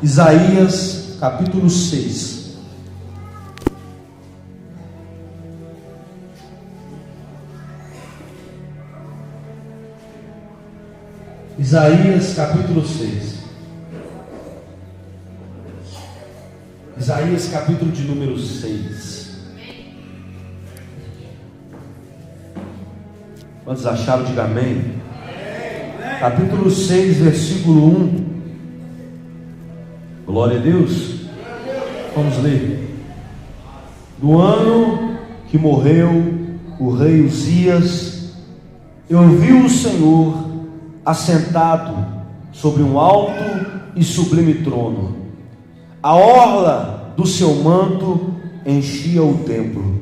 Isaías capítulo 6. Isaías capítulo 6. Isaías capítulo de número 6. Quantos acharam? Diga amém. Capítulo 6, versículo 1. Glória a Deus. Vamos ler. No ano que morreu o rei Uzias, eu vi o Senhor assentado sobre um alto e sublime trono. A orla do seu manto enchia o templo.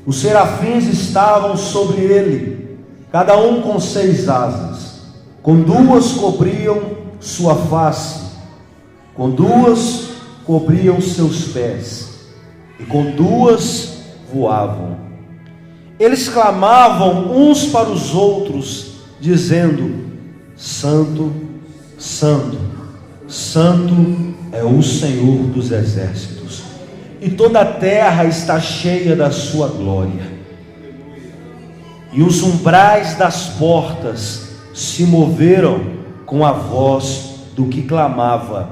Os serafins estavam sobre ele, cada um com 6 asas. Com 2 cobriam sua face, com 2 cobriam seus pés, e com 2 voavam. Eles clamavam uns para os outros, dizendo: Santo, Santo, Santo é o Senhor dos exércitos, e toda a terra está cheia da sua glória. E os umbrais das portas se moveram com a voz do que clamava,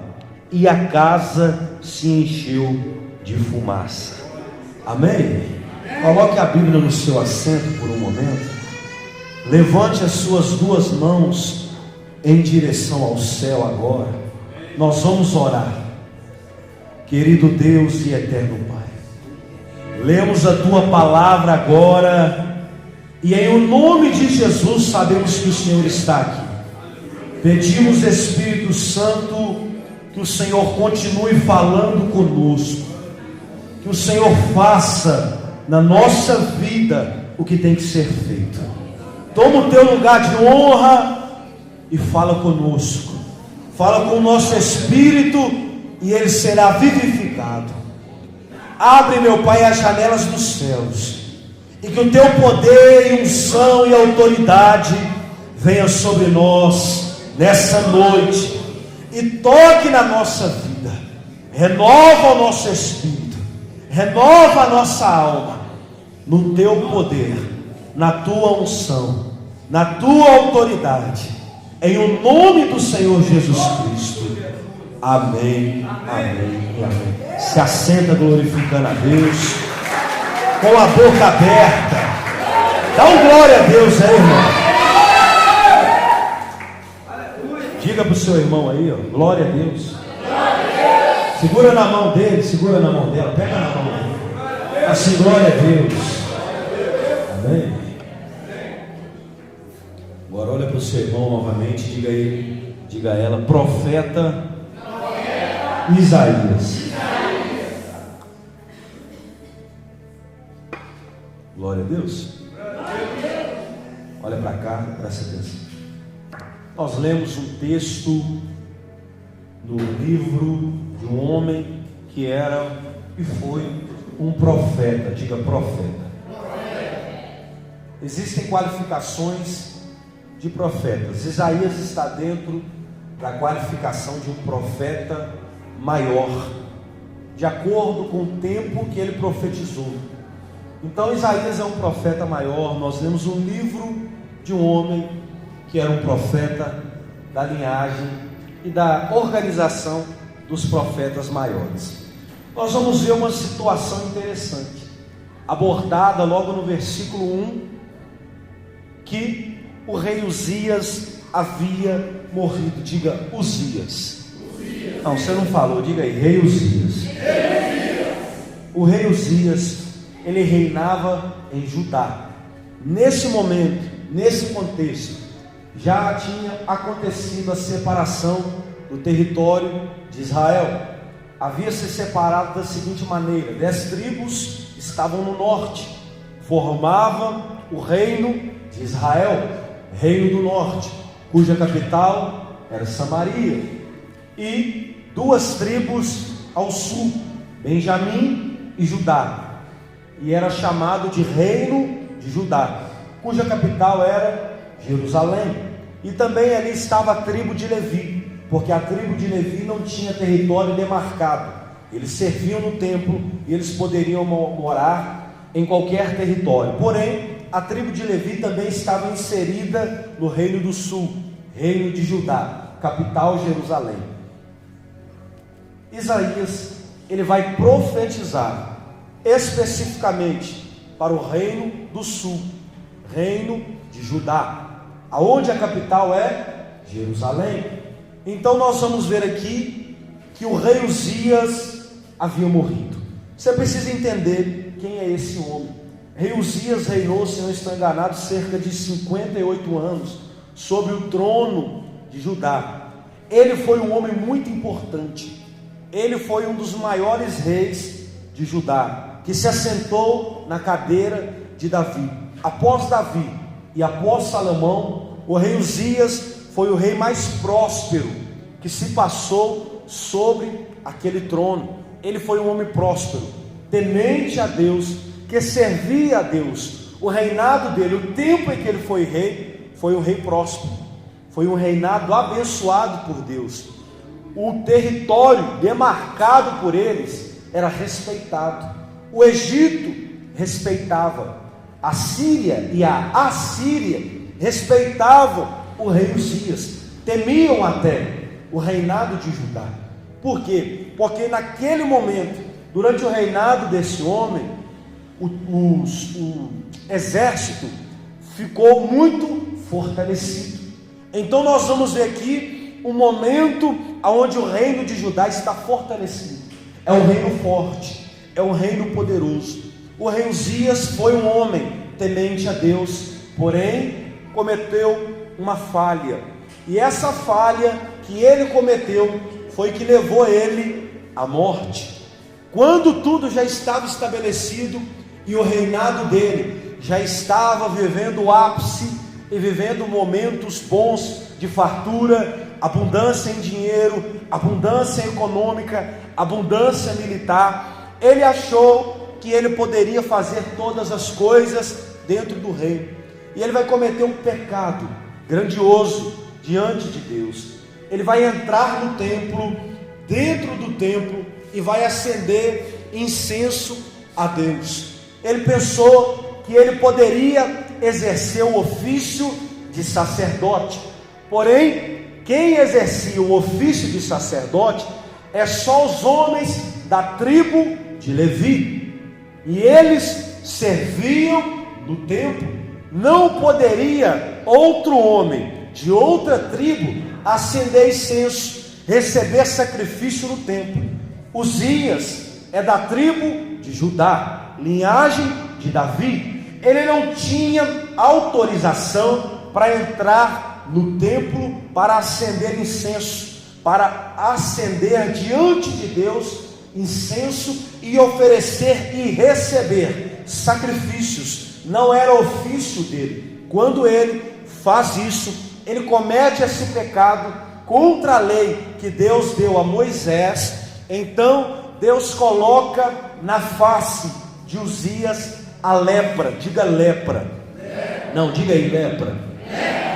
e a casa se encheu de fumaça. Amém? Coloque a Bíblia no seu assento por um momento. Levante as suas 2 mãos em direção ao céu agora. Nós vamos orar. Querido Deus e eterno Pai, lemos a Tua palavra agora, e em o nome de Jesus sabemos que o Senhor está aqui. Pedimos, Espírito Santo, que o Senhor continue falando conosco, que o Senhor faça na nossa vida o que tem que ser feito. Toma o teu lugar de honra e fala conosco. Fala com o nosso espírito e ele será vivificado. Abre, meu Pai, as janelas dos céus, e que o teu poder e unção e autoridade venha sobre nós nessa noite e toque na nossa vida. Renova o nosso espírito, renova a nossa alma no teu poder, na tua unção, na tua autoridade, em o nome do Senhor Jesus Cristo. Amém, amém e amém. Se assenta glorificando a Deus, com a boca aberta. Dá um glória a Deus aí, irmão. Diga para o seu irmão aí, ó, glória a Deus. Segura na mão dele, segura na mão dela, pega na mão dele. Assim, glória a Deus. Amém. Agora olha para o seu irmão novamente, diga a ele, diga a ela: profeta Isaías. Glória a Deus. Olha para cá, presta atenção. Nós lemos um texto no livro de um homem que era e foi um profeta. Diga profeta. Existem qualificações de profetas. Isaías está dentro da qualificação de um profeta maior, de acordo com o tempo que ele profetizou. Então Isaías é um profeta maior. Nós lemos um livro de um homem que era um profeta da linhagem e da organização dos profetas maiores. Nós vamos ver uma situação interessante, abordada logo no versículo 1, que o rei Uzias havia morrido. Diga Uzias. Não, você não falou, diga aí, rei Uzias. O rei Uzias, ele reinava em Judá. Nesse momento, nesse contexto, já tinha acontecido a separação do território de Israel. Havia se separado da seguinte maneira: 10 tribos estavam no norte, formavam o reino de Israel, reino do norte, cuja capital era Samaria, e 2 tribos ao sul, Benjamim e Judá, e era chamado de reino de Judá, cuja capital era Jerusalém. E também ali estava a tribo de Levi, porque a tribo de Levi não tinha território demarcado. Eles serviam no templo e eles poderiam morar em qualquer território. Porém, a tribo de Levi também estava inserida no reino do sul, reino de Judá, capital Jerusalém. Isaías, ele vai profetizar especificamente para o reino do sul, reino de Judá, aonde a capital é Jerusalém. Então nós vamos ver aqui que o rei Uzias havia morrido. Você precisa entender quem é esse homem. Rei Uzias reinou, se não estou enganado, cerca de 58 anos sobre o trono de Judá. Ele foi um homem muito importante. Ele foi um dos maiores reis de Judá, que se assentou na cadeira de Davi. Após Davi e após Salomão, o rei Uzias foi o rei mais próspero que se passou sobre aquele trono. Ele foi um homem próspero, temente a Deus, que servia a Deus. O reinado dele, o tempo em que ele foi um rei próspero, foi um reinado abençoado por Deus. O território demarcado por eles era respeitado. O Egito respeitava, a Síria e a Assíria respeitavam o rei Uzias, temiam até o reinado de Judá. Por quê? Porque naquele momento, durante o reinado desse homem, o exército ficou muito fortalecido. Então nós vamos ver aqui um momento onde o reino de Judá está fortalecido. É um reino forte, é um reino poderoso. O rei Uzias foi um homem temente a Deus, porém cometeu uma falha. E essa falha que ele cometeu foi que levou ele à morte. Quando tudo já estava estabelecido e o reinado dele já estava vivendo o ápice e vivendo momentos bons de fartura, abundância em dinheiro, abundância econômica, abundância militar, ele achou que ele poderia fazer todas as coisas dentro do reino, e ele vai cometer um pecado grandioso diante de Deus. Ele vai entrar no templo, dentro do templo, e vai acender incenso a Deus. Ele pensou que ele poderia exercer o ofício de sacerdote, porém, quem exercia o ofício de sacerdote é só os homens da tribo de Levi, e eles serviam no templo. Não poderia outro homem de outra tribo acender incenso, receber sacrifício no templo. Uzias é da tribo de Judá, linhagem de Davi. Ele não tinha autorização para entrar no templo para acender incenso, para acender diante de Deus incenso e oferecer e receber sacrifícios. Não era ofício dele. Quando ele faz isso, ele comete esse pecado contra a lei que Deus deu a Moisés. Então Deus coloca na face de Uzias a lepra. Diga lepra. Não, diga aí lepra.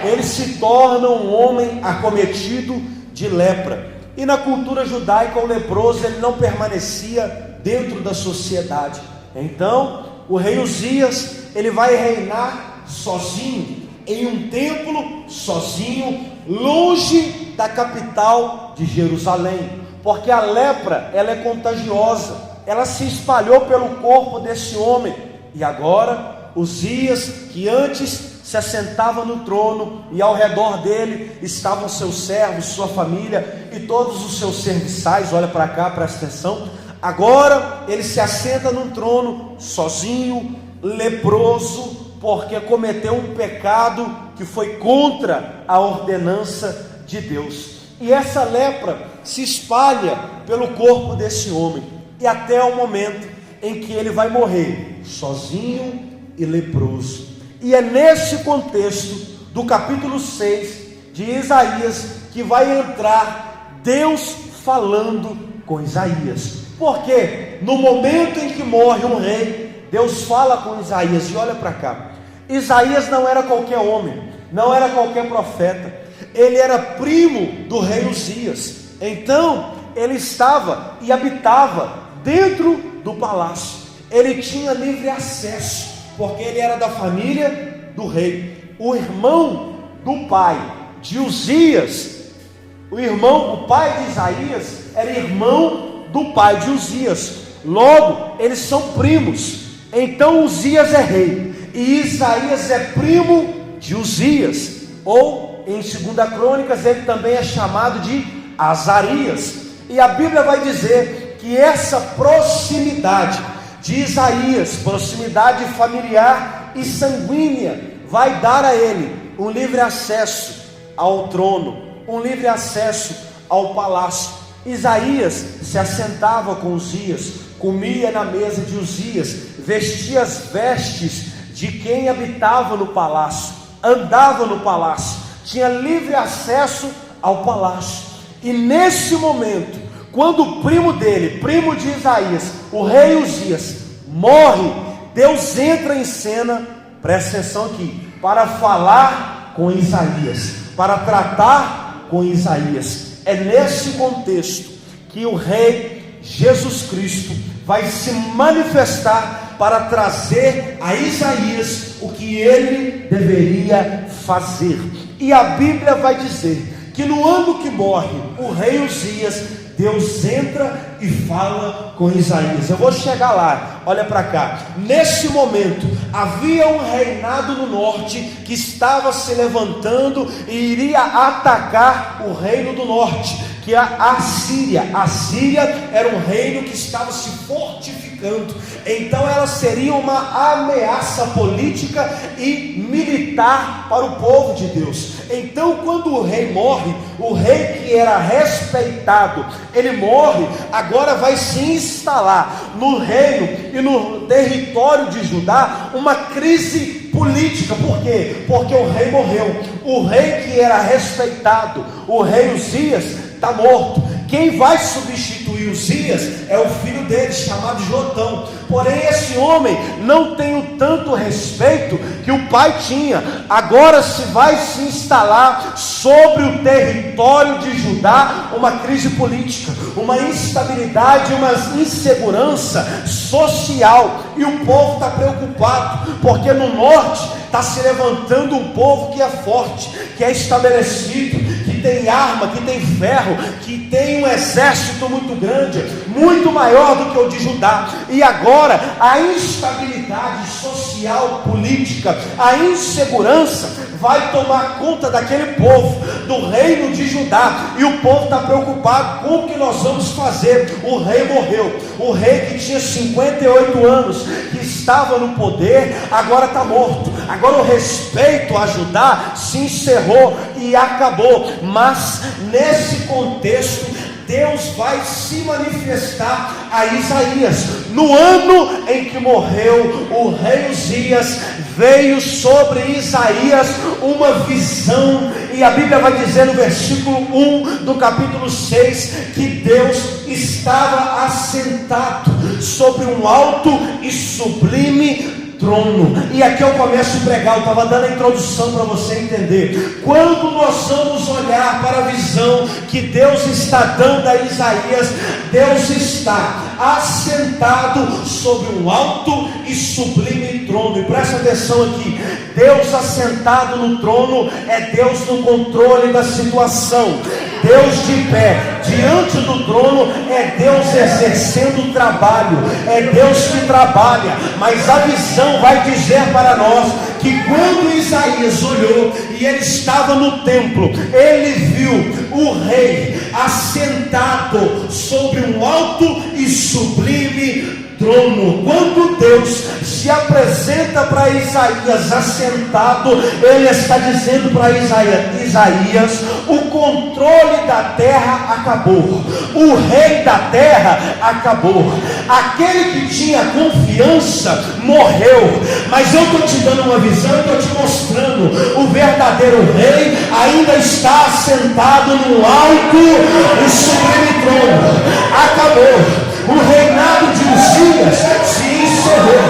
Ele se torna um homem acometido de lepra. E na cultura judaica, o leproso ele não permanecia dentro da sociedade. Então o rei Uzias ele vai reinar sozinho, em um templo sozinho, longe da capital de Jerusalém, porque a lepra ela é contagiosa, ela se espalhou pelo corpo desse homem. E agora Uzias, que antes se assentava no trono, e ao redor dele estavam seus servos, sua família e todos os seus serviçais, olha para cá, presta atenção. Agora ele se assenta no trono sozinho, leproso, porque cometeu um pecado que foi contra a ordenança de Deus. E essa lepra se espalha pelo corpo desse homem, e até o momento em que ele vai morrer sozinho e leproso. E é nesse contexto do capítulo 6 de Isaías que vai entrar Deus falando com Isaías. Porque no momento em que morre um rei, Deus fala com Isaías. E olha para cá, Isaías não era qualquer homem, não era qualquer profeta. ele era primo do rei Uzias. Então ele estava e habitava dentro do palácio. Ele tinha livre acesso, porque ele era da família do rei. O irmão do pai de Uzias, o pai de Isaías era irmão do pai de Uzias. Logo, eles são primos. Então Uzias é rei e Isaías é primo de Uzias. Ou em 2 Crônicas ele também é chamado de Azarias. E a Bíblia vai dizer que essa proximidade de Isaías, proximidade familiar e sanguínea, vai dar a ele um livre acesso ao trono, um livre acesso ao palácio. Isaías se assentava com Uzias, comia na mesa de Uzias, vestia as vestes de quem habitava no palácio, andava no palácio, tinha livre acesso ao palácio. E nesse momento, quando o primo dele, primo de Isaías, o rei Uzias, morre, Deus entra em cena, presta atenção aqui, para falar com Isaías, para tratar com Isaías. É nesse contexto que o rei Jesus Cristo vai se manifestar para trazer a Isaías o que ele deveria fazer. E a Bíblia vai dizer que no ano que morre o rei Uzias, Deus entra e fala com Isaías. Eu vou chegar lá, olha para cá. Nesse momento havia um reinado no norte que estava se levantando e iria atacar o reino do norte, que é a Síria. A Síria era um reino que estava se fortificando. Então ela seria uma ameaça política e militar para o povo de Deus. Então quando o rei morre, o rei que era respeitado, ele morre, agora vai se instalar no reino e no território de Judá uma crise política. Por quê? Porque o rei morreu. O rei que era respeitado, o rei Uzias, está morto. Quem vai substituir Uzias é o filho dele, chamado Jotão. Porém esse homem não tem o tanto respeito que o pai tinha. Agora se vai se instalar sobre o território de Judá uma crise política, uma instabilidade, uma insegurança social. E o povo está preocupado, porque no norte está se levantando um povo que é forte, que é estabelecido, que tem arma, que tem ferro, que tem um exército muito grande, muito maior do que o de Judá. E agora a instabilidade social, política, a insegurança vai tomar conta daquele povo, do reino de Judá. E o povo está preocupado, como que nós vamos fazer? O rei morreu, o rei que tinha 58 anos, que estava no poder, agora está morto. Agora o respeito a Judá se encerrou e acabou. Mas nesse contexto, Deus vai se manifestar a Isaías. No ano em que morreu o rei Uzias, veio sobre Isaías uma visão, e a Bíblia vai dizer no versículo 1 do capítulo 6, que Deus estava assentado sobre um alto e sublime trono. E aqui eu começo a pregar. Eu estava dando a introdução para você entender. Quando nós vamos olhar para a visão que Deus está dando a Isaías, Deus está assentado sobre um alto e sublime trono. E presta atenção aqui, Deus assentado no trono é Deus no controle da situação. Deus de pé diante do trono é Deus exercendo o trabalho, é Deus que trabalha. Mas a visão vai dizer para nós que quando Isaías olhou e ele estava no templo, ele viu o rei assentado sobre um alto e sublime trono. Quando Deus se apresenta para Isaías assentado, ele está dizendo para Isaías, o controle da terra acabou, o rei da terra acabou, aquele que tinha confiança morreu. Mas eu estou te dando uma visão, estou te mostrando, o verdadeiro rei ainda está assentado no alto e sublime trono. Acabou. O reinado de Uzias se encerrou.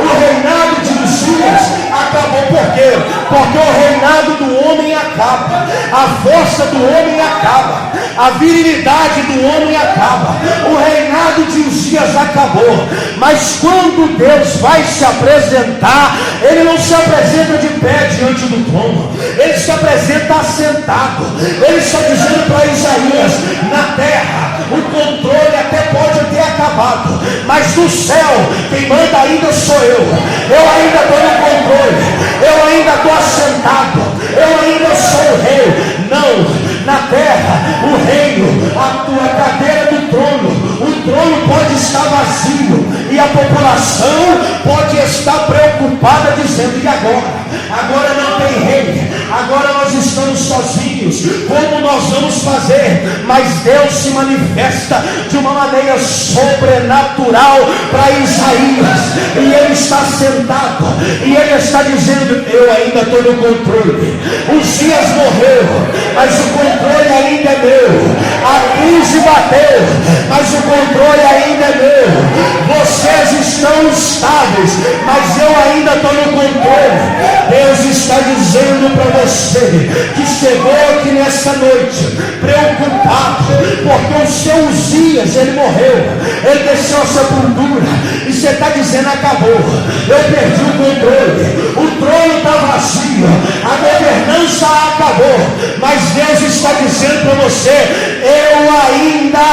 O reinado de Uzias acabou. Por quê? Porque o reinado do homem acaba. a força do homem acaba, a virilidade do homem acaba, o reinado de Uzias acabou. Mas quando Deus vai se apresentar, Ele não se apresenta de pé diante do trono, Ele se apresenta assentado. Ele está dizendo para Isaías: na terra o controle até pode ter acabado, mas no céu quem manda ainda sou eu ainda estou no controle, eu ainda estou assentado, eu ainda sou o rei. Não, na terra o reino, a tua cadeira do trono, o trono pode estar vazio e a população pode estar preocupada dizendo: e agora? Agora não tem rei, agora nós estamos sozinhos, como nós vamos fazer? Mas Deus se manifesta de uma maneira sobrenatural para Isaías, e ele está sentado, e ele está dizendo: eu ainda estou no controle. Uzias morreu, mas o controle ainda é meu. A crise bateu, mas o controle ainda é meu. Vocês estão estáveis, mas eu ainda estou no controle. Deus está dizendo para você que chegou aqui nessa noite preocupado, porque o seu Uzias, ele morreu, ele deixou a sepultura, e você está dizendo: acabou, eu perdi o controle, o trono está vazio, a governança acabou. Mas Deus está dizendo para você: eu ainda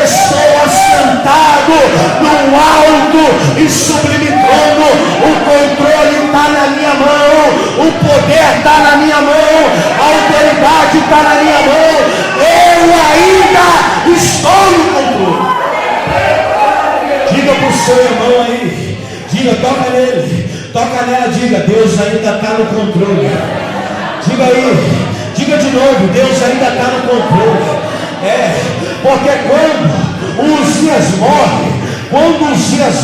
estou assentado no alto e sublime trono, o controle está na minha mão, o poder está na minha mão, a autoridade está na minha mão, eu ainda estou no controle. Diga para o seu irmão aí, diga, toca nele, toca nela, diga: Deus ainda está no controle. Diga aí, diga de novo: Deus ainda está no controle. Porque quando Uzias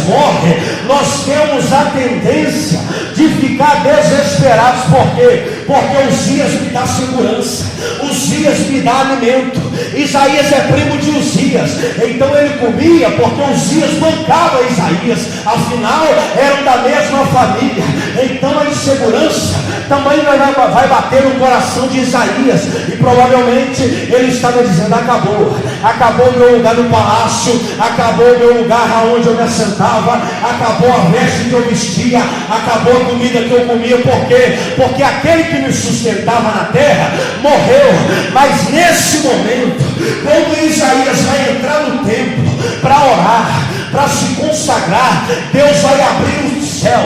morre, nós temos a tendência de ficar desesperados. Por quê? Porque Uzias me dá segurança, Uzias me dá alimento. Isaías é primo de Uzias, então ele comia porque Uzias bancava Isaías, afinal eram da mesma família. Então a insegurança também vai bater no coração de Isaías, e provavelmente ele estava dizendo: acabou meu lugar no palácio, acabou meu lugar onde eu me assentava, acabou a veste que eu vestia, acabou a comida que eu comia. Por quê? Porque aquele que me sustentava na terra morreu. Mas nesse momento, quando Isaías vai entrar no templo para orar, para se consagrar, Deus vai abrir o céu,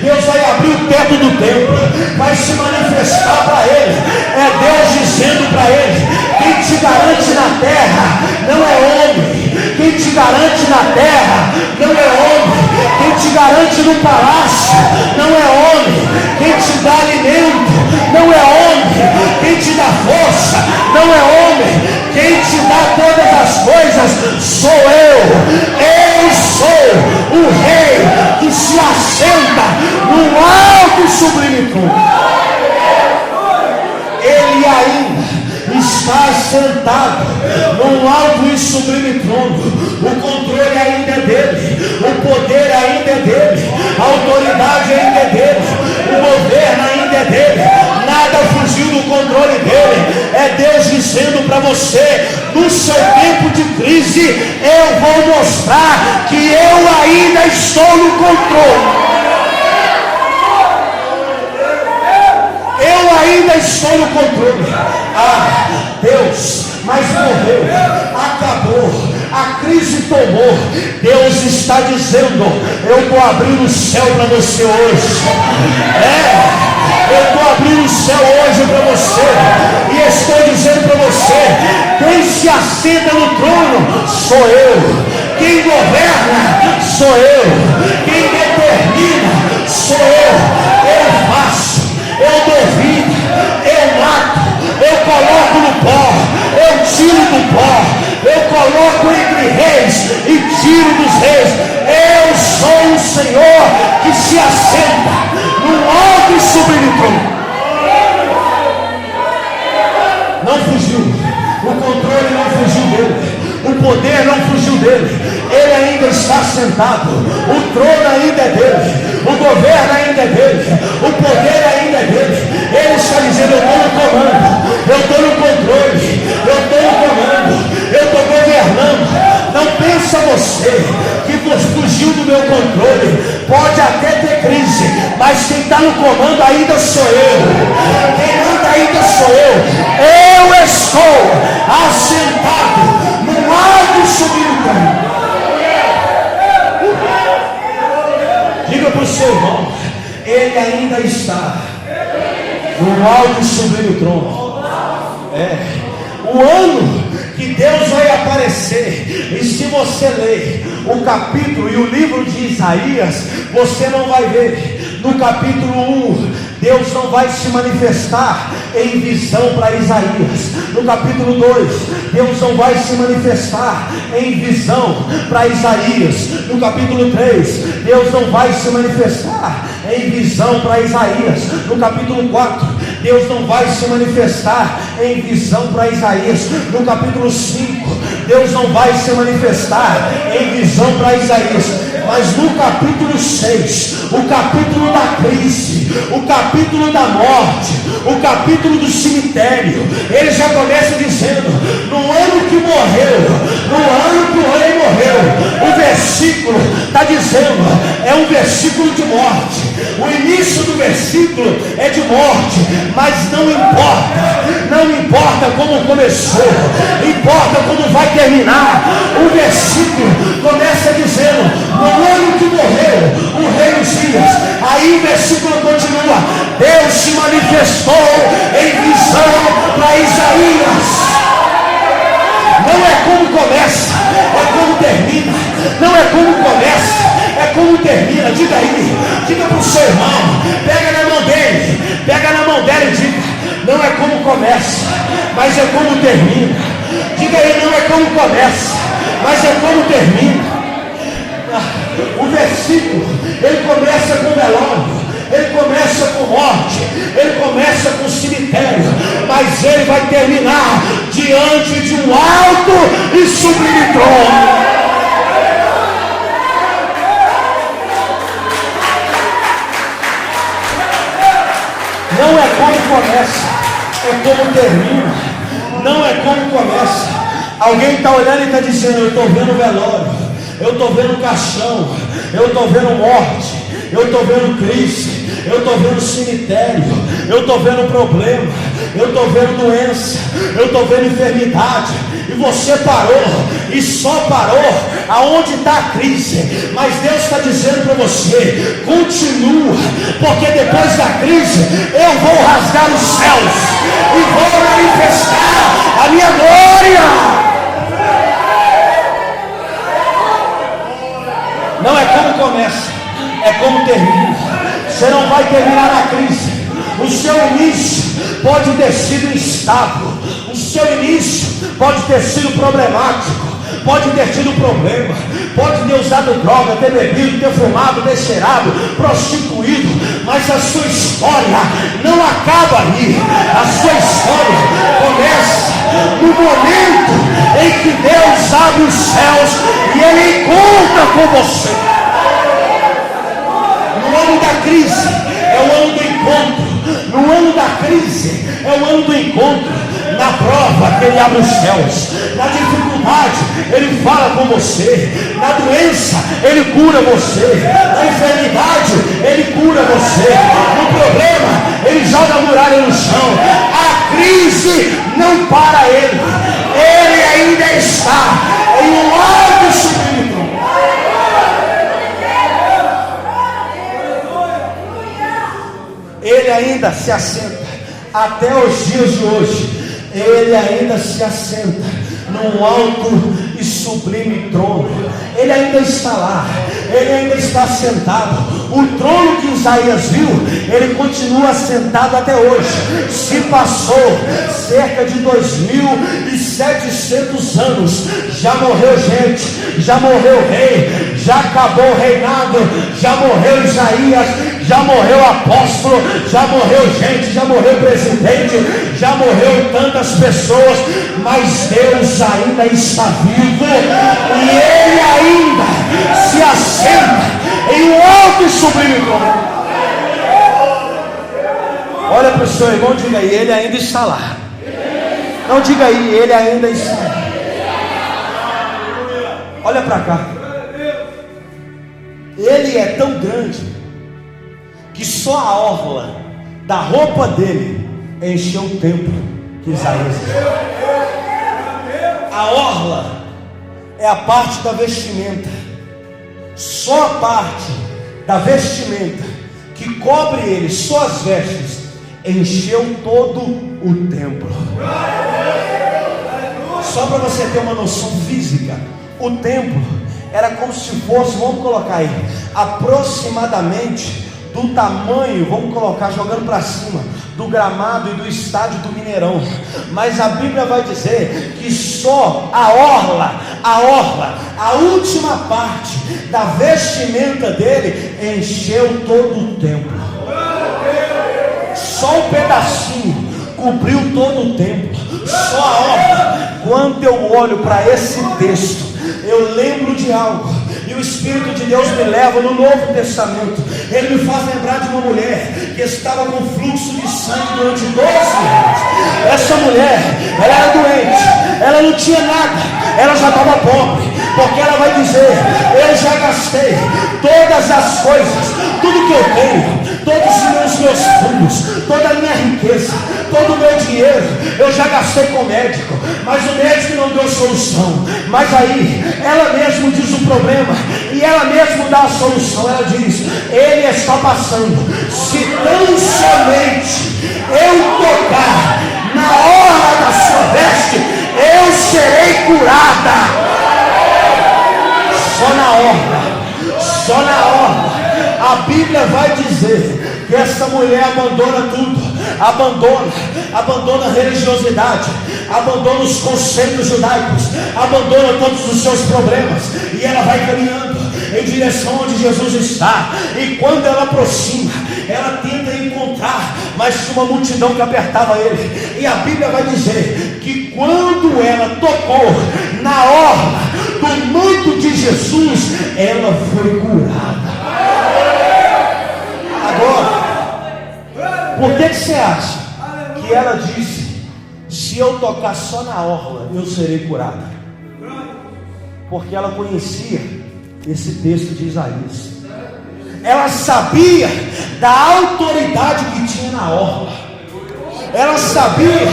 Deus vai abrir o teto do templo, vai se manifestar para ele. É Deus dizendo para ele: quem te garante na terra não é homem, quem te garante na terra não é homem, quem te garante no palácio não é homem, quem te dá alimento não é homem, quem te dá força não é homem, quem te dá todas as coisas sou eu sou o rei que se assenta no alto e sublime trono. Ele ainda está sentado num alto e sublime trono. O controle ainda é dele, o poder ainda é dele, a autoridade ainda é dele, o governo ainda é dele. Nada fugiu do controle dele. É Deus dizendo para você: no seu tempo de crise eu vou mostrar que eu ainda estou no controle. Eu ainda estou no controle. Deus, mas morreu, acabou, a crise tomou. Deus está dizendo: eu estou abrindo o céu para você hoje. Eu estou abrindo o céu hoje para você, e estou dizendo para você: quem se assenta no trono sou eu, quem governa sou eu, quem determina sou eu faço, eu dou vida, eu mato, eu coloco no pó, eu tiro do pó, eu coloco entre reis e tiro dos reis. Eu sou o Senhor que se assenta no alto e sublime trono. Não fugiu, o controle não fugiu dele, o poder não fugiu dele. Ele ainda ainda está sentado, o trono ainda é dele, o governo ainda é dele, o poder ainda é dele. Ele está dizendo: eu estou no comando, eu estou no controle, eu estou no comando, eu estou governando. Não pensa você que fugiu do meu controle. Pode até ter crise, mas quem está no comando ainda sou eu. Quem manda ainda sou eu. Eu estou assentado no alto e sublime trono. Diga para o seu irmão: ele ainda está no alto e sublime trono. O ano que Deus vai aparecer, e se você ler o capítulo e o livro de Isaías, você não vai ver. No capítulo 1, Deus não vai se manifestar em visão para Isaías. No capítulo 2, Deus não vai se manifestar em visão para Isaías. No capítulo 3, Deus não vai se manifestar em visão para Isaías. No capítulo 4, Deus não vai se manifestar em visão para Isaías. No capítulo 5, Deus não vai se manifestar em visão para Isaías. Mas no capítulo 6, o capítulo da crise, o capítulo da morte, o capítulo do cemitério, ele já começa dizendo: no ano que morreu, no ano que o rei morreu. O versículo está dizendo, é um versículo de morte. O início do versículo é de morte, mas não importa como começou, importa como vai terminar. O versículo começa dizendo: no ano que morreu o rei Uzias. Aí o versículo continua: Deus se manifestou em visão para Isaías. Não é como começa, é como termina. Não é como começa, é como termina. Diga aí, diga para o seu irmão, pega na mão dela e diga: não é como começa, mas é como termina. Diga aí: não é como começa, mas é como termina. O versículo, ele começa com velório, ele começa com morte, ele começa com cemitério, mas ele vai terminar diante de um alto e sublime trono. Não é como começa, é como termina. Não é como começa. Alguém está olhando e está dizendo: eu estou vendo velório, eu estou vendo caixão, eu estou vendo morte, eu estou vendo crise, eu estou vendo cemitério, eu estou vendo problema, eu estou vendo doença, eu estou vendo enfermidade. E você parou, e só parou aonde está a crise. Mas Deus está dizendo para você: continua, porque depois da crise eu vou rasgar os céus e vou manifestar a minha glória. Não é como começa, é como termina. Você não vai terminar na crise. O seu início pode ter sido instável, o seu início pode ter sido problemático, pode ter tido problema, pode ter usado droga, ter bebido, ter fumado, ter cheirado, prostituído, mas a sua história não acaba aí. A sua história começa no momento em que Deus abre os céus e Ele encontra com você. No ano da crise é o ano do encontro. No ano da crise é o ano do encontro. Na prova Ele abre os céus. Na dificuldade Ele fala com você. Na doença Ele cura você. Na enfermidade Ele cura você. No problema Ele joga a muralha no chão. A crise não para Ele. Ele ainda está em um alto sublime trono. Ele ainda se assenta até os dias de hoje. Ele ainda se assenta num alto e sublime trono. Ele ainda está lá, ele ainda está sentado. O trono que Isaías viu, ele continua sentado até hoje. Se passou cerca de 2.700 anos, já morreu gente, já morreu rei, já acabou o reinado, já morreu Isaías, já morreu apóstolo, já morreu gente, já morreu presidente, já morreu tantas pessoas, mas Deus ainda está vivo e Ele ainda se assenta em um alto e sublime trono. Olha para o seu irmão, diga aí, Ele ainda está lá. Não, diga aí, Ele ainda está lá. Olha para cá. Ele é tão grande que só a orla da roupa dele encheu o templo que Isaías. A orla é a parte da vestimenta. Só a parte da vestimenta que cobre ele, só as vestes, encheu todo o templo. Só para você ter uma noção física, o templo era como se fosse, vamos colocar aí, aproximadamente do tamanho, vamos colocar jogando para cima, do gramado e do estádio do Mineirão. Mas a Bíblia vai dizer que só a orla, a última parte da vestimenta dele encheu todo o templo. Só um pedacinho cobriu todo o templo, só a orla. Quando eu olho para esse texto, eu lembro de algo, e o Espírito de Deus me leva no Novo Testamento. Ele me faz lembrar de uma mulher que estava com fluxo de sangue durante 12 anos. Essa mulher, ela era doente, ela não tinha nada, ela já estava pobre, porque ela vai dizer: eu já gastei todas as coisas, tudo que eu tenho, todos os meus fundos, toda a minha riqueza, todo o meu dinheiro, eu já gastei com o médico, mas o médico não deu solução. Mas aí, ela mesma diz o problema, e ela mesma dá a solução. Ela diz: ele está passando, se tão somente eu tocar na orla da sua veste, eu serei curada. Só na orla, só na orla. A Bíblia vai dizer que essa mulher abandona tudo, abandona a religiosidade, abandona os conceitos judaicos, abandona todos os seus problemas, e ela vai caminhando em direção onde Jesus está. E quando ela aproxima, ela tenta encontrar, mas tinha uma multidão que apertava ele. E a Bíblia vai dizer que quando ela tocou na orla do manto de Jesus, ela foi curada. Agora, por que você acha que ela disse: se eu tocar só na orla, eu serei curada? Porque ela conhecia esse texto de Isaías. Ela sabia da autoridade que tinha na orla. Ela sabia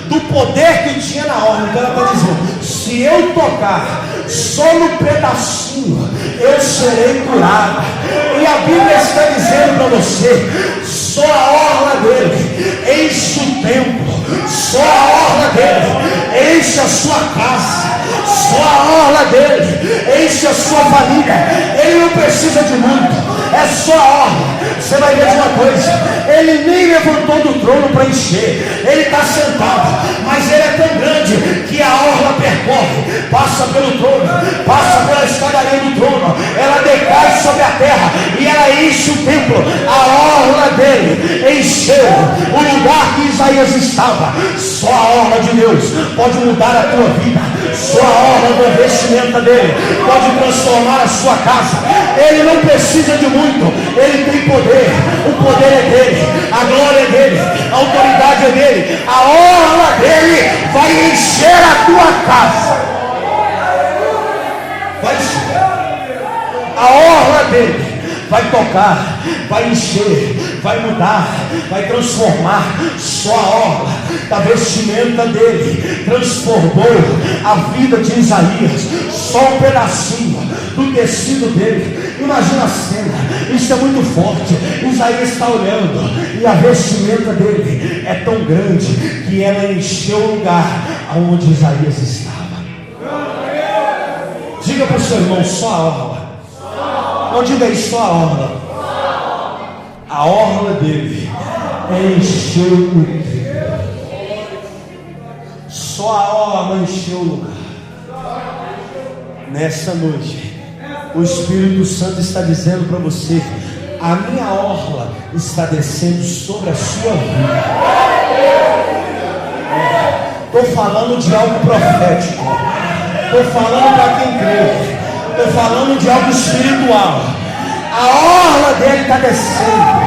do poder que tinha na orla. Então ela está dizendo: se eu tocar só no pedacinho, eu serei curada. E a Bíblia está dizendo para você: só a orla dele enche o templo, só a orla dele enche a sua casa, só a orla dele enche a sua família. Ele não precisa de muito, é só a orla. Você vai ver de uma coisa: ele nem levantou do trono para encher, ele está sentado, mas ele é tão grande que a orla percorre, passa pelo trono, passa pela escadaria do trono, ela decai sobre a terra e ela enche o templo. A orla dele encheu o lugar que Isaías estava. Só a orla de Deus pode mudar a tua vida, só a orla da vestimenta dele pode transformar a sua casa. Ele não precisa de muito, ele tem poder, o poder é dele, a glória é dele, a autoridade é dele. A orla dele vai encher a tua casa, vai encher. A orla dele vai tocar, vai encher, vai mudar, vai transformar. Só a orla da vestimenta dele transformou a vida de Isaías. Só um pedacinho do tecido dele. Imagina a cena, isso é muito forte. Isaías está olhando e a vestimenta dele é tão grande que ela encheu o lugar onde Isaías estava. Diga para o seu irmão: só a orla. Não diga aí, só a orla. A orla dele encheu o lugar. Só a orla encheu o lugar. Nessa noite, O Espírito Santo está dizendo para você: a minha orla está descendo sobre a sua vida. Estou falando de algo profético. Estou falando para quem crê. Estou falando de algo espiritual. A orla dele está descendo.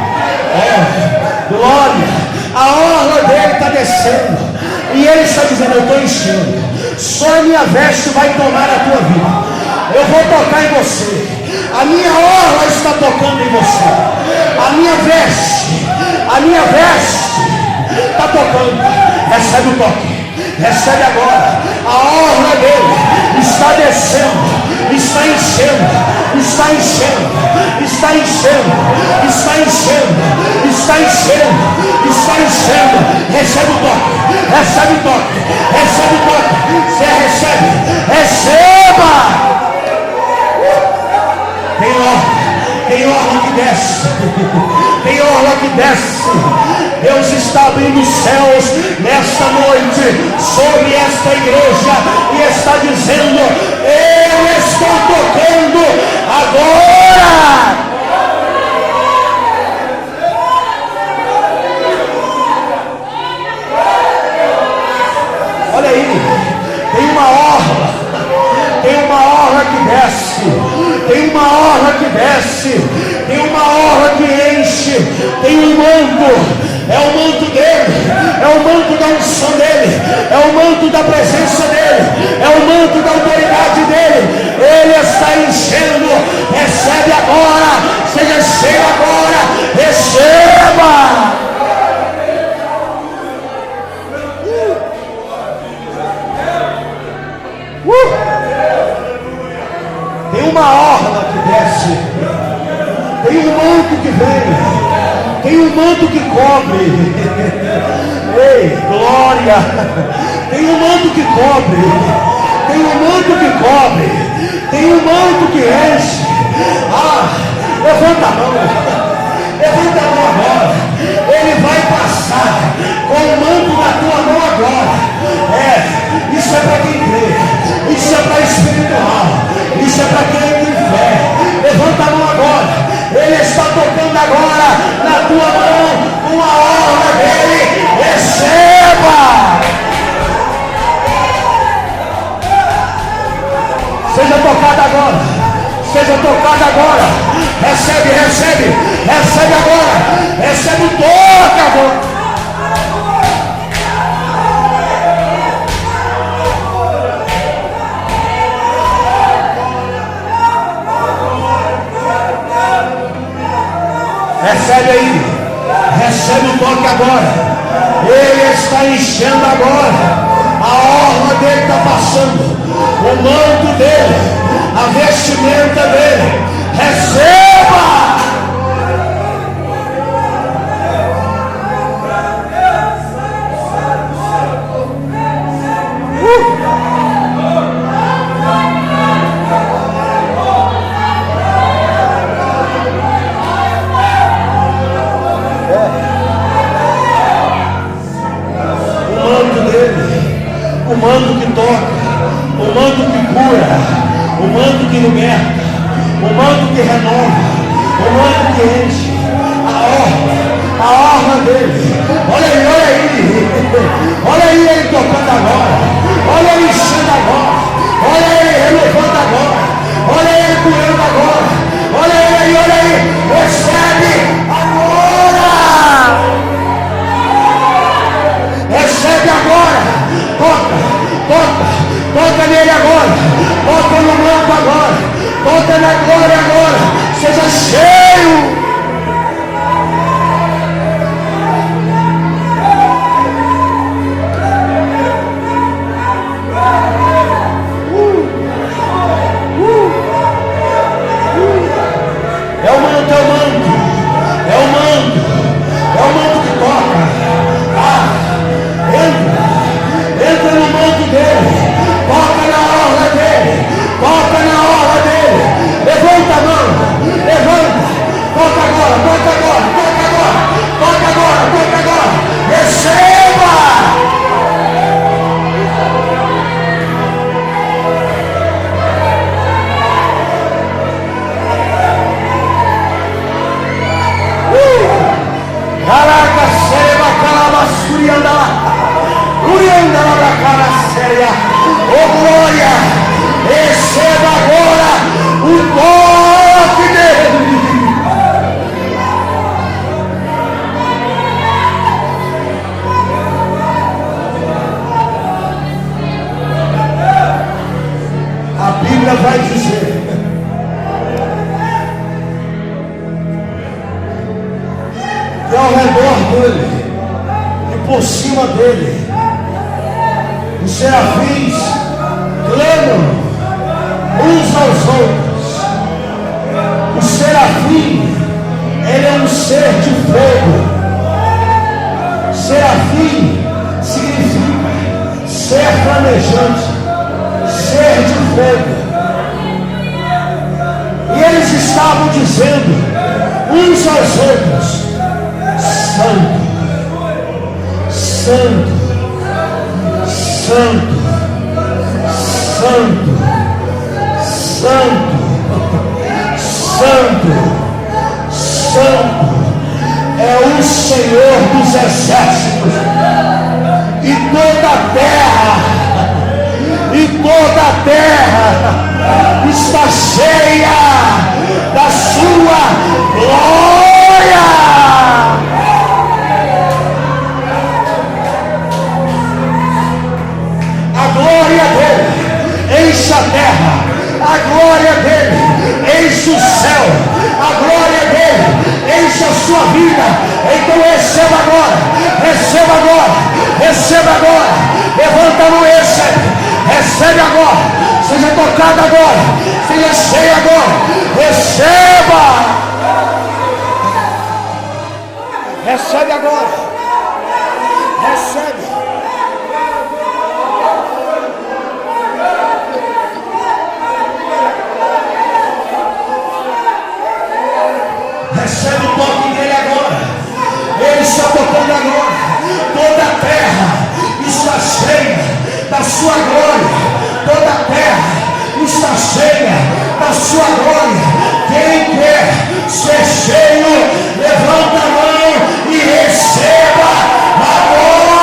Glória. A orla dele está descendo. E ele está dizendo: eu estou enchendo. Só a minha veste vai tomar a tua vida. Eu vou tocar em você. A minha orla está tocando em você. A minha veste está tocando. Recebe o toque. Recebe agora. A orla dele está descendo. Está enchendo. Está enchendo. Está enchendo. Está enchendo. Está enchendo. Está enchendo. Recebe o toque. Recebe o toque. Recebe o toque. Você recebe. Receba. Tem orla que desce. Tem orla que desce. Deus está abrindo os céus nesta noite sobre esta igreja e está dizendo: eu estou tocando agora. Olha aí, tem uma orla que desce, tem uma orla que desce, tem uma orla que enche, tem um manto, é o manto dele, é o manto da unção dele, é o manto da presença dele, é o manto da autoridade dele. Ele está enchendo. Recebe agora, seja cheio agora, receba. Tem uma orla que desce, tem um manto que vem, tem um manto que cobre. Ei, glória! Tem um manto que cobre, tem um manto que cobre, tem um manto que enche. Levanta a mão agora. Ele vai passar com o manto na tua mão agora. Isso é para quem crê, isso é para espiritual, isso é para quem tem fé. Levanta a mão agora. Ele está tocando agora na tua mão com a orla dele. Receba. Seja tocado agora. Seja tocado agora. Recebe agora. Recebe o toque agora. Recebe aí, recebe o toque agora. Ele está enchendo agora. A orla dele está passando, o manto dele, a vestimenta dele. Receba. O manto que toca, o manto que cura, o manto que liberta, o manto que renova, o manto que enche, a orla dele. Olha aí ele tocando agora, olha ele enchendo agora, olha ele renovando agora, olha ele curando agora, olha aí, recebe agora, recebe agora. Toca nele agora, toca no manto agora, toca na glória agora, seja cheio. É o cima dele. Os serafins clamam uns aos outros. O serafim, ele é um ser de fogo. Serafim significa ser flamejante, ser de fogo. E eles estavam dizendo uns aos outros: Santo, Santo, Santo, Santo, Santo, Santo, Santo é o Senhor dos exércitos, e toda a terra está cheia da sua glória. A glória dele enche a terra, a glória dele enche o céu, a glória dele enche a sua vida. Então receba agora, receba agora, receba agora. Levanta a mão, recebe agora, seja tocado agora, seja cheio agora, receba, recebe agora, recebe. Recebe o toque dele agora. Ele está tocando agora. Toda a terra está cheia da sua glória. Toda a terra está cheia da sua glória. Quem quer ser cheio, levanta a mão e receba a glória.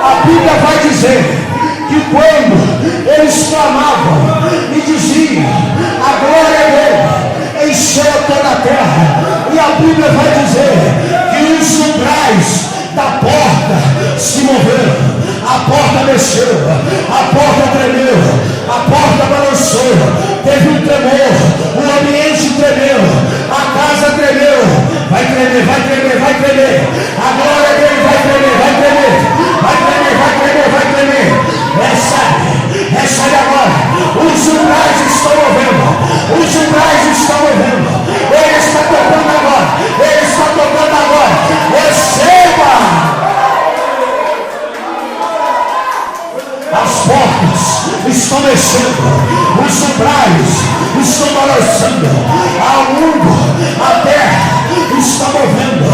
A Bíblia vai dizer que quando eles clamavam e diziam, a glória dele encheu toda a terra. E a Bíblia vai dizer que os umbrais da porta se moveram, a porta mexeu, a porta tremeu, a porta balançou, teve um tremor, o ambiente tremeu, a casa tremeu. Vai tremer, vai tremer, vai tremer. A glória dele vai tremer, vai tremer, vai tremer, vai tremer, vai tremer. Recebe, recebe agora. Os umbrais estão movendo, os umbrais estão movendo. Ele está tocando agora, ele está tocando agora. Receba. As portas estão mexendo, os umbrais estão balançando, ao mundo, a terra está movendo.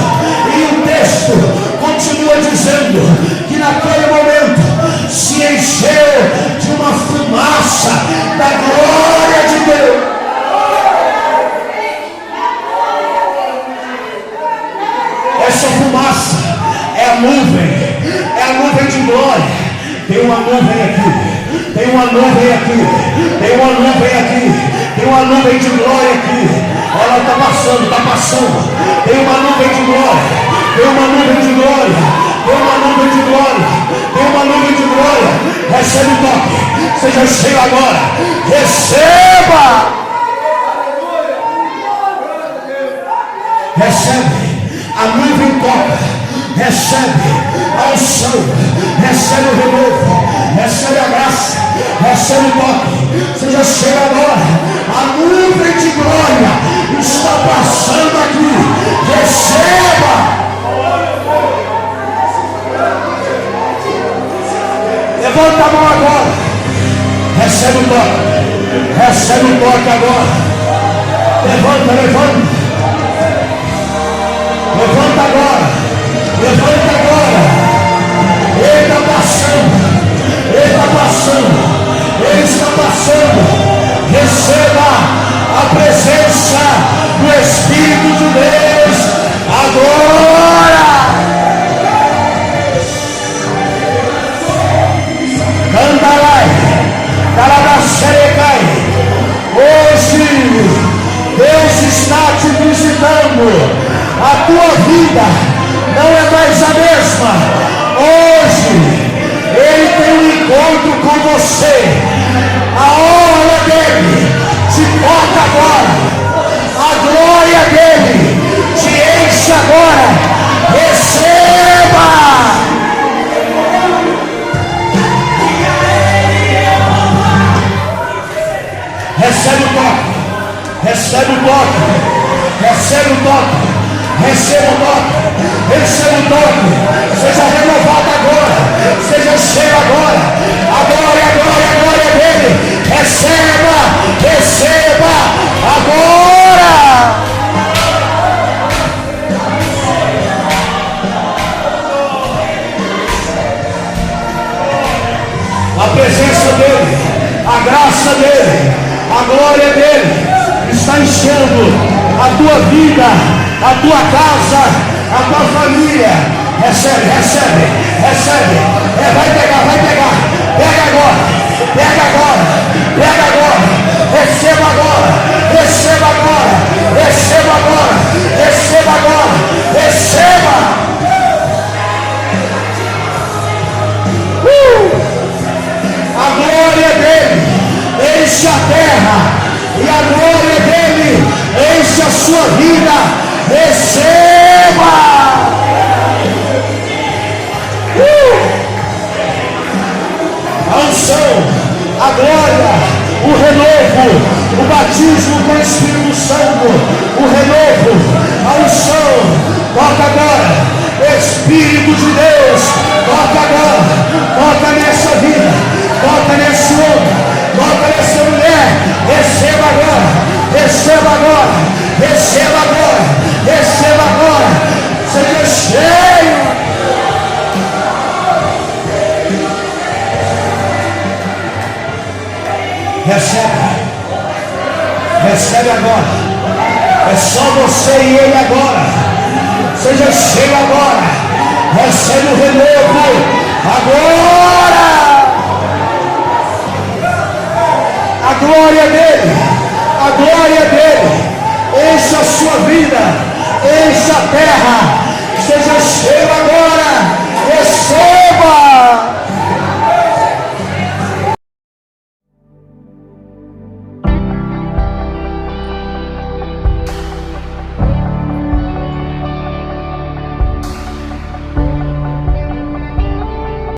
E o texto continua dizendo que naquele momento se encheu de uma fumaça da glória de Deus. Essa fumaça é a nuvem de glória. Tem uma nuvem aqui, tem uma nuvem aqui, tem uma nuvem aqui, tem uma nuvem de glória aqui. Ela está passando, está passando. Tem uma nuvem de glória, tem uma nuvem de glória, tem uma nuvem de glória, tem uma nuvem de glória. Recebe o toque, seja cheio agora, receba. Recebe, a nuvem toca. Recebe a unção, recebe o renovo, recebe a graça, recebe o toque. Seja cheio agora. A nuvem de glória está passando aqui. Receba. Levanta a mão agora. Recebe o toque. Recebe o toque agora. Levanta, levanta. Levanta agora. Levanta agora. Ele está passando. Ele está passando. Ele está passando. Receba a presença do Espírito de Deus agora. Cantarai, Carabasserecai. Hoje Deus está te visitando. A tua vida não é mais a mesma. Hoje Ele tem um encontro com você. A honra dele te toca Recebe o toque. Recebe o toque. Recebe o toque. Receba o toque. Receba o toque. Seja renovado agora. Seja cheio agora. Agora, agora, agora é dele. Receba. Receba agora. A presença dele, a graça dele, a glória dele está enchendo a tua vida, a tua casa, a tua família. Recebe, recebe, recebe. Vai pegar, vai pegar. Pega agora, pega agora, pega agora. Receba agora, receba agora, receba agora, receba agora, receba. A glória dele enche a terra, e a glória dele enche a sua vida. Receba! A unção, a glória, o renovo, o batismo com o Espírito Santo, o renovo, a unção. Toca agora, Espírito de Deus, toca agora, toca nessa vida, toca nesse homem, toca nessa mulher. Receba agora, receba agora, receba agora, receba agora. Seja cheio. Recebe, recebe agora. É só você e ele agora. Seja cheio agora. Recebe o renovo agora. A glória dele, a glória dele enche a sua vida, enche a terra. Seja cheio agora.